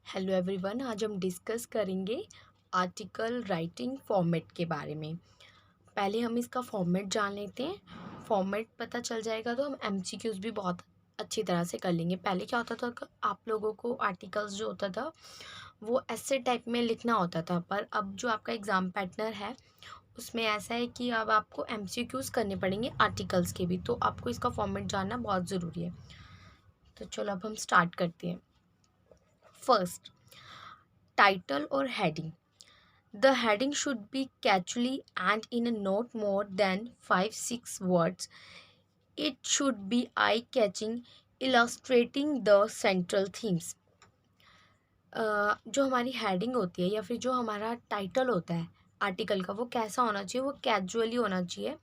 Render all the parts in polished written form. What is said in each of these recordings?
Hello everyone, आज हम discuss करेंगे आर्टिकल राइटिंग फॉर्मेट के बारे में। पहले हम इसका फॉर्मेट जान लेते हैं। फॉर्मेट पता चल जाएगा तो हम एमसीक्यूज़ भी बहुत अच्छी तरह से कर लेंगे। पहले क्या होता था कि आप लोगों को आर्टिकल्स जो होता था वो ऐसे टाइप में लिखना होता था, पर अब जो आपका एग्ज़ाम पैटर्न है उसमें ऐसा है कि अब आपको एमसीक्यूज़ करने पड़ेंगे आर्टिकल्स के भी, तो आपको इसका फॉर्मेट जानना बहुत ज़रूरी है। तो चलो अब हम स्टार्ट करते हैं। फर्स्ट, टाइटल और heading. The heading should be catchy and in a not more than 5-6 words. It should be eye-catching, illustrating the central themes. जो हमारी हेडिंग होती है या फिर जो हमारा टाइटल होता है आर्टिकल का, वो कैसा होना चाहिए? वो कैजुअली होना चाहिए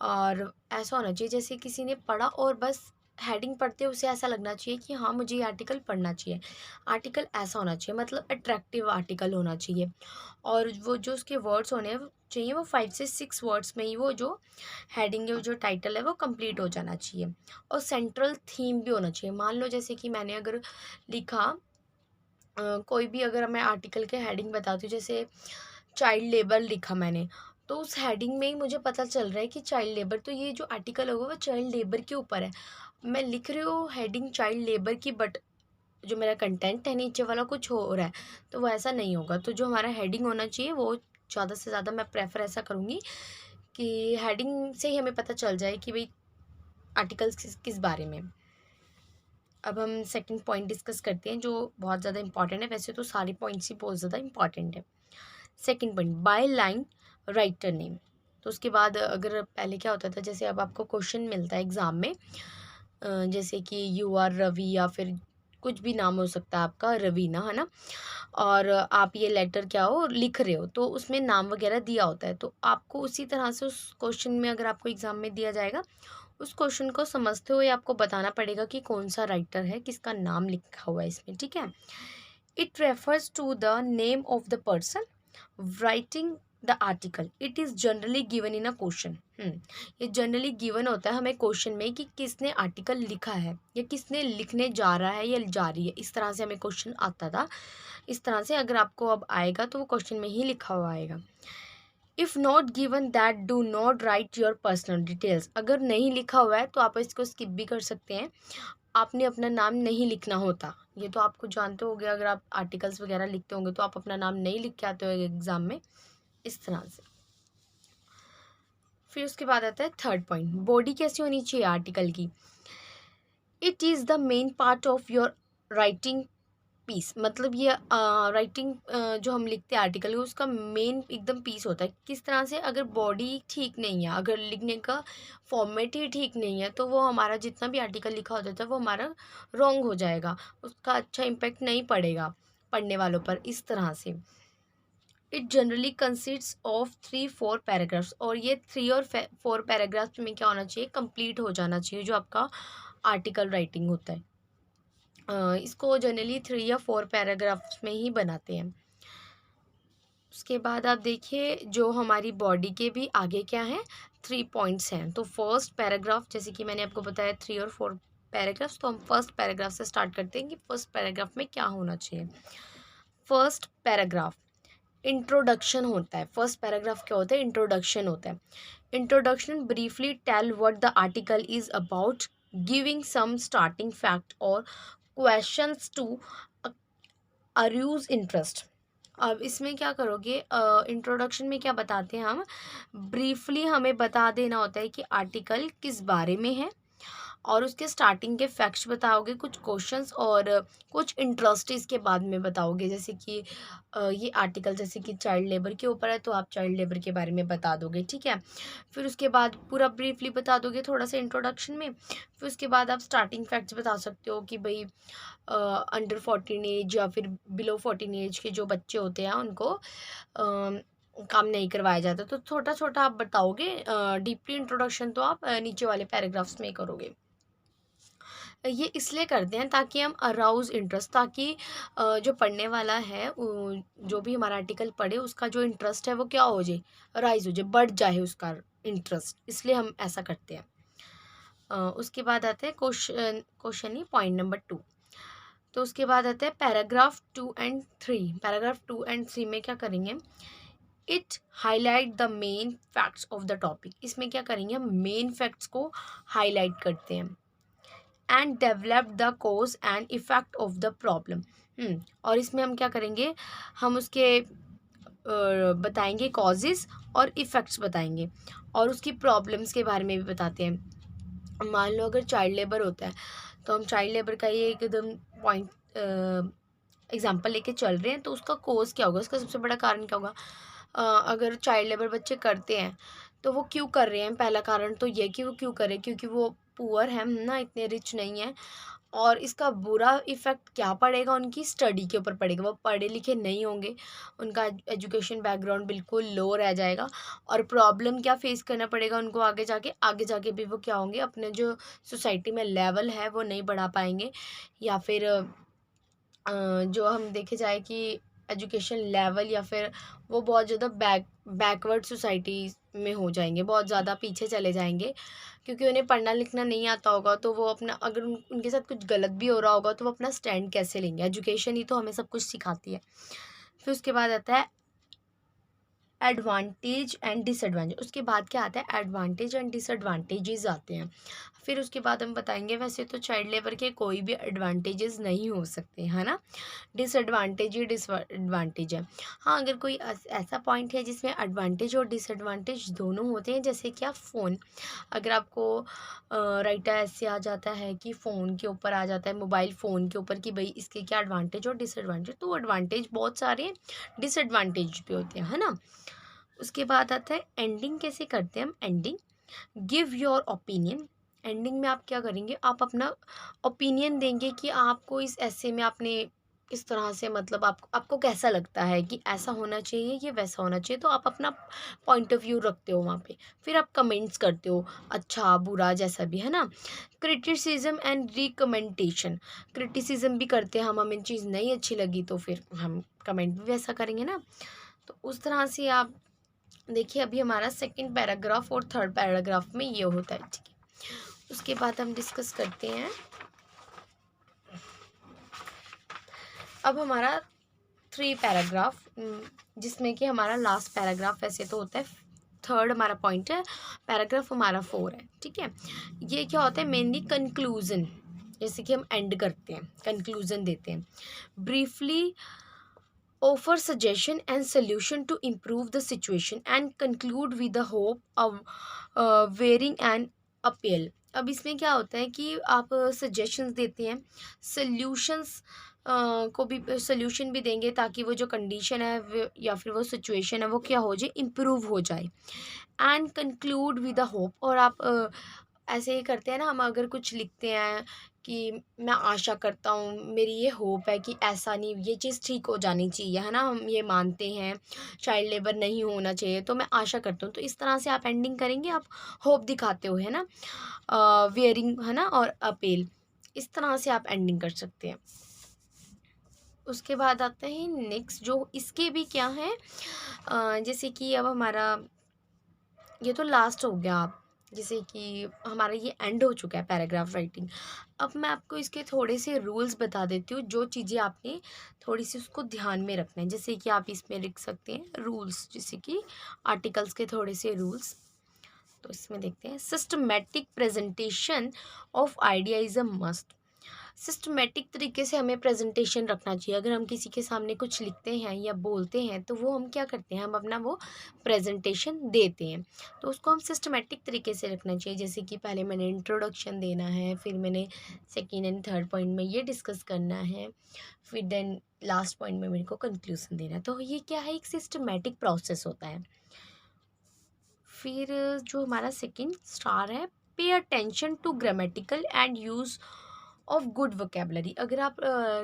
और ऐसा होना चाहिए जैसे किसी ने पढ़ा और बस हेडिंग पढ़ते उसे ऐसा लगना चाहिए कि हाँ, मुझे ये आर्टिकल पढ़ना चाहिए। आर्टिकल ऐसा होना चाहिए, मतलब अट्रैक्टिव आर्टिकल होना चाहिए। और वो जो उसके वर्ड्स होने चाहिए वो 5 से 6 वर्ड्स में ही वो जो हेडिंग है, जो टाइटल है, वो कंप्लीट हो जाना चाहिए। और सेंट्रल थीम भी होना चाहिए। मान लो जैसे कि मैंने अगर लिखा कोई भी, अगर मैं आर्टिकल के हेडिंग बताती हूँ, जैसे चाइल्ड लेबर लिखा मैंने, तो उस हेडिंग में ही मुझे पता चल रहा है कि चाइल्ड लेबर, तो ये जो आर्टिकल होगा वो चाइल्ड लेबर के ऊपर है। मैं लिख रही हूँ हेडिंग चाइल्ड लेबर की, बट जो मेरा कंटेंट है नीचे वाला कुछ हो रहा है, तो वो ऐसा नहीं होगा। तो जो हमारा हेडिंग होना चाहिए वो ज़्यादा से ज़्यादा मैं प्रेफर ऐसा करूँगी कि हेडिंग से ही हमें पता चल जाए कि भाई आर्टिकल्स किस किस बारे में। अब हम सेकंड पॉइंट डिस्कस करते हैं जो बहुत ज़्यादा इंपॉर्टेंट है। वैसे तो सारे पॉइंट्स ही बहुत ज़्यादा इंपॉर्टेंट है। Second point, by line writer name. तो उसके बाद अगर पहले क्या होता था, जैसे अब आपको क्वेश्चन मिलता है एग्ज़ाम में, जैसे कि यू आर रवि या फिर कुछ भी नाम हो सकता है आपका, रवीना है ना, और आप ये लेटर क्या हो लिख रहे हो, तो उसमें नाम वगैरह दिया होता है। तो आपको उसी तरह से उस क्वेश्चन में, अगर आपको एग्ज़ाम में दिया जाएगा, उस क्वेश्चन को समझते हुए आपको बताना पड़ेगा कि कौन सा राइटर है, किसका नाम लिखा हुआ है इसमें, ठीक है। It refers to the name of the person writing the article. It is generally given in a question. ये जनरली गिवन होता है हमें क्वेश्चन में कि किसने आर्टिकल लिखा है या किसने लिखने जा रहा है या जा रही है। इस तरह से हमें क्वेश्चन आता था। इस तरह से अगर आपको अब आएगा तो वो क्वेश्चन में ही लिखा हुआ आएगा। If not given that do not right your personal details. अगर नहीं लिखा हुआ है तो आप इसको स्किप भी कर सकते हैं। आपने अपना नाम नहीं लिखना होता, ये तो आपको जानते होंगे। अगर आप आर्टिकल्स वगैरह लिखते होंगे तो आप अपना नाम नहीं लिख के आते हो एग्ज़ाम में, इस तरह से। फिर उसके बाद आता है थर्ड पॉइंट, बॉडी कैसी होनी चाहिए आर्टिकल की। It is the main part of your writing piece. मतलब ये राइटिंग जो हम लिखते हैं आर्टिकल का, उसका मेन एकदम पीस होता है। किस तरह से, अगर बॉडी ठीक नहीं है, अगर लिखने का फॉर्मेट ही ठीक नहीं है, तो वो हमारा जितना भी आर्टिकल लिखा होता है वो हमारा रॉन्ग हो जाएगा, उसका अच्छा इम्पैक्ट नहीं पड़ेगा पढ़ने वालों पर, इस तरह से। It generally consist of 3-4 paragraphs. और ये 3 और 4 पैराग्राफ्स में क्या होना चाहिए, कंप्लीट हो जाना चाहिए जो आपका आर्टिकल राइटिंग होता है। इसको जनरली 3 या 4 पैराग्राफ्स में ही बनाते हैं। उसके बाद आप देखिए जो हमारी बॉडी के भी आगे क्या है, 3 पॉइंट्स हैं। तो फर्स्ट पैराग्राफ, जैसे कि मैंने आपको बताया 3 और 4 पैराग्राफ्स, तो हम फर्स्ट पैराग्राफ से स्टार्ट करते हैं कि फर्स्ट पैराग्राफ में क्या होना चाहिए। फर्स्ट पैराग्राफ इंट्रोडक्शन होता है। फर्स्ट पैराग्राफ क्या होता है, इंट्रोडक्शन होता है। Introduction briefly tell what the article is about, giving some starting fact और क्वेश्चंस टू अरूज इंटरेस्ट। अब इसमें क्या करोगे, इंट्रोडक्शन में क्या बताते हैं हम, ब्रीफली हमें बता देना होता है कि आर्टिकल किस बारे में है, और उसके स्टार्टिंग के फैक्ट्स बताओगे, कुछ क्वेश्चंस और कुछ इंटरेस्ट इसके बाद में बताओगे। जैसे कि ये आर्टिकल जैसे कि चाइल्ड लेबर के ऊपर है, तो आप चाइल्ड लेबर के बारे में बता दोगे, ठीक है। फिर उसके बाद पूरा ब्रीफली बता दोगे थोड़ा सा इंट्रोडक्शन में। फिर उसके बाद आप स्टार्टिंग फैक्ट्स बता सकते हो कि भाई अंडर 14 एज या फिर बिलो 14 एज के जो बच्चे होते हैं उनको काम नहीं करवाया जाता। तो छोटा छोटा आप बताओगे। डीपली इंट्रोडक्शन तो आप नीचे वाले पैराग्राफ्स में करोगे। ये इसलिए करते हैं ताकि हम अराउज़ इंटरेस्ट, ताकि जो पढ़ने वाला है जो भी हमारा आर्टिकल पढ़े, उसका जो इंटरेस्ट है वो क्या हो जाए, राइज हो जाए, बढ़ जाए उसका इंटरेस्ट, इसलिए हम ऐसा करते हैं। उसके बाद आते हैं क्वेश्चन ही पॉइंट नंबर 2। तो उसके बाद आता है पैराग्राफ 2 and 3। पैराग्राफ 2 and 3 में क्या करेंगे, it highlight the main facts of the topic. इसमें क्या करेंगे, हम मेन फैक्ट्स को हाईलाइट करते हैं। And develop the cause and effect of the problem. और इसमें हम क्या करेंगे, हम उसके बताएंगे कॉजेज़ और इफ़ेक्ट्स बताएंगे, और उसकी प्रॉब्लम्स के बारे में भी बताते हैं। मान लो अगर चाइल्ड लेबर होता है तो हम चाइल्ड लेबर का ये एकदम पॉइंट एग्जांपल लेके चल रहे हैं, तो उसका कोज क्या होगा, उसका सबसे बड़ा कारण क्या होगा। अगर चाइल्ड लेबर बच्चे करते हैं तो वो क्यों कर रहे हैं, पहला कारण तो ये कि वो क्यों कर रहे हैं, क्योंकि वो पुअर हैं ना, इतने रिच नहीं हैं। और इसका बुरा इफ़ेक्ट क्या पड़ेगा, उनकी स्टडी के ऊपर पड़ेगा, वो पढ़े लिखे नहीं होंगे, उनका एजुकेशन बैकग्राउंड बिल्कुल लो रह जाएगा। और प्रॉब्लम क्या फेस करना पड़ेगा उनको, आगे जाके भी वो क्या होंगे, अपने जो सोसाइटी में लेवल है वो नहीं बढ़ा पाएंगे, या फिर जो हम देखे जाए कि एजुकेशन लेवल, या फिर वो बहुत ज़्यादा बैकवर्ड सोसाइटी में हो जाएंगे, बहुत ज़्यादा पीछे चले जाएंगे, क्योंकि उन्हें पढ़ना लिखना नहीं आता होगा। तो वो अपना, अगर उनके साथ कुछ गलत भी हो रहा होगा तो वो अपना स्टैंड कैसे लेंगे। एजुकेशन ही तो हमें सब कुछ सिखाती है। फिर उसके बाद आता है एडवांटेज एंड डिसएडवांटेज। उसके बाद क्या आता है, एडवांटेज एंड डिसएडवांटेजेस आते हैं। फिर उसके बाद हम बताएंगे, वैसे तो चाइल्ड लेबर के कोई भी एडवांटेजेस नहीं हो सकते, है ना, डिसएडवांटेज ही डिसएडवांटेज है। हाँ, अगर कोई ऐसा पॉइंट है जिसमें एडवांटेज और डिसएडवांटेज दोनों होते हैं, जैसे क्या फ़ोन, अगर आपको राइटर ऐसे आ जाता है कि फ़ोन के ऊपर आ जाता है, मोबाइल फ़ोन के ऊपर, कि भाई इसके क्या एडवांटेज और डिसएडवांटेज, तो एडवांटेज बहुत सारे, डिसएडवांटेज भी होते हैं, है ना। उसके बाद आता है एंडिंग कैसे करते हैं हम, ending, give your opinion. Ending में आप क्या करेंगे, आप अपना ओपिनियन देंगे कि आपको इस ऐसे में आपने इस तरह से, मतलब आपको कैसा लगता है कि ऐसा होना चाहिए, ये वैसा होना चाहिए, तो आप अपना पॉइंट ऑफ व्यू रखते हो वहाँ पे। फिर आप कमेंट्स करते हो, अच्छा बुरा जैसा भी, है ना। क्रिटिसिज्म एंड रिकमेंडेशन, क्रिटिसिज्म भी करते हैं हम, हमें चीज़ नहीं अच्छी लगी तो फिर हम कमेंट भी वैसा करेंगे ना। तो उस तरह से आप देखिए, अभी हमारा सेकंड पैराग्राफ और थर्ड पैराग्राफ में ये होता है, ठीक है। उसके बाद हम डिस्कस करते हैं, अब हमारा 3 पैराग्राफ, जिसमें कि हमारा लास्ट पैराग्राफ वैसे तो होता है, थर्ड हमारा पॉइंट है, पैराग्राफ हमारा 4 है, ठीक है। ये क्या होता है, मेनली कंक्लूजन, जैसे कि हम एंड करते हैं, कंक्लूजन देते हैं। Briefly offer suggestion and solution to improve the situation and conclude with the hope of wearing an appeal। अब इसमें क्या होता है कि आप सजेशंस देते हैं, सल्यूशंस को भी, सल्यूशन भी देंगे, ताकि वो जो कंडीशन है या फिर वो सिचुएशन है वो क्या हो जाए, इम्प्रूव हो जाए। And conclude with the hope, और आप ऐसे ही करते हैं ना, हम अगर कुछ लिखते हैं कि मैं आशा करता हूँ, मेरी ये होप है कि ऐसा नहीं, ये चीज़ ठीक हो जानी चाहिए, है ना, हम ये मानते हैं चाइल्ड लेबर नहीं होना चाहिए, तो मैं आशा करता हूँ। तो इस तरह से आप एंडिंग करेंगे, आप होप दिखाते हो, है ना, वेयरिंग, है ना, और अपील, इस तरह से आप एंडिंग कर सकते हैं। उसके बाद आता है नेक्स्ट, जो इसके भी क्या है, जैसे कि अब हमारा ये तो लास्ट हो गया, आप जैसे कि हमारा ये एंड हो चुका है पैराग्राफ राइटिंग। अब मैं आपको इसके थोड़े से रूल्स बता देती हूँ, जो चीज़ें आपने थोड़ी सी उसको ध्यान में रखना है। जैसे कि आप इसमें लिख सकते हैं रूल्स, जैसे कि आर्टिकल्स के थोड़े से रूल्स। तो इसमें देखते हैं, systematic presentation of idea is a must. Systematic तरीके से हमें प्रेजेंटेशन रखना चाहिए। अगर हम किसी के सामने कुछ लिखते हैं या बोलते हैं तो वो हम क्या करते हैं, हम अपना वो प्रेजेंटेशन देते हैं, तो उसको हम सिस्टमेटिक तरीके से रखना चाहिए। जैसे कि पहले मैंने इंट्रोडक्शन देना है, फिर मैंने सेकेंड एंड थर्ड पॉइंट में ये डिस्कस करना है, फिर देन लास्ट पॉइंट में मेरे को कंक्लूजन देना है। तो ये क्या है, एक सिस्टमेटिक प्रोसेस होता है। फिर जो हमारा सेकेंड स्टार है, pay attention to grammatical and use of good vocabulary. अगर आप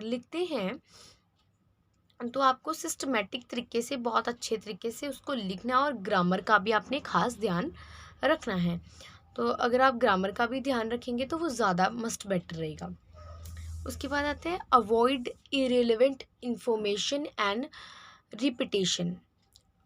लिखते हैं तो आपको सिस्टमेटिक तरीके से, बहुत अच्छे तरीके से उसको लिखना, और ग्रामर का भी आपने खास ध्यान रखना है। तो अगर आप ग्रामर का भी ध्यान रखेंगे तो वो ज़्यादा मस्ट बेटर रहेगा। उसके बाद आते हैं avoid irrelevant information and repetition.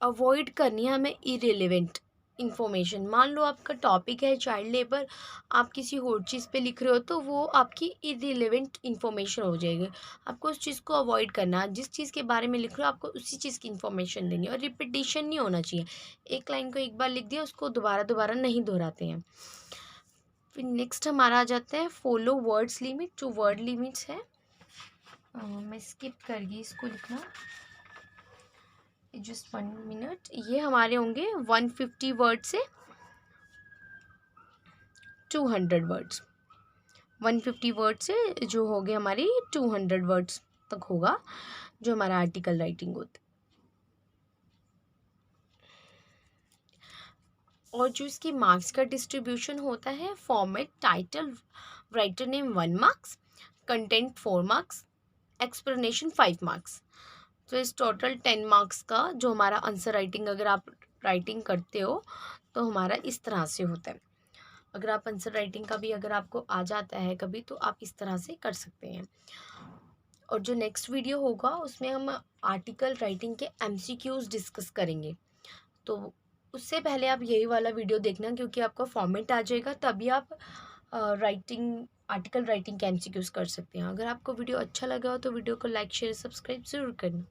Avoid करनी है हमें इरेलीवेंट इन्फॉर्मेशन। मान लो आपका टॉपिक है चाइल्ड लेबर, आप किसी और चीज़ पे लिख रहे हो तो वो आपकी इररिलेवेंट इन्फॉर्मेशन हो जाएगी। आपको उस चीज़ को अवॉइड करना है, जिस चीज़ के बारे में लिख रहे हो आपको उसी चीज़ की इन्फॉर्मेशन देनी है, और रिपीटिशन नहीं होना चाहिए। एक लाइन को एक बार लिख दिया, उसको दोबारा दोबारा नहीं दोहराते हैं। फिर नेक्स्ट हमारा आ जाता है फॉलो वर्ड्स लिमिट। जो वर्ड लिमिट्स है, मैं स्किप कर गई इसको लिखना, जस्ट 1 मिनट। ये हमारे होंगे 150 वर्ड से 200 वर्ड्स। 150 वर्ड से जो हो गए हमारी 200 वर्ड्स तक होगा जो हमारा आर्टिकल राइटिंग होता है। और जो इसकी मार्क्स का डिस्ट्रीब्यूशन होता है, format, title, writer name 1 marks, content 4 marks, explanation 5 marks. तो इस टोटल 10 मार्क्स का जो हमारा आंसर राइटिंग अगर आप राइटिंग करते हो तो हमारा इस तरह से होता है। अगर आप आंसर राइटिंग का भी अगर आपको आ जाता है कभी, तो आप इस तरह से कर सकते हैं। और जो नेक्स्ट वीडियो होगा उसमें हम आर्टिकल राइटिंग के एमसीक्यूज डिस्कस करेंगे। तो उससे पहले आप यही वाला वीडियो देखना, क्योंकि आपका फॉर्मेट आ जाएगा, तभी आप राइटिंग आर्टिकल राइटिंग के एमसीक्यूज कर सकते हैं। अगर आपको वीडियो अच्छा लगा हो तो वीडियो को लाइक शेयर सब्सक्राइब ज़रूर करना।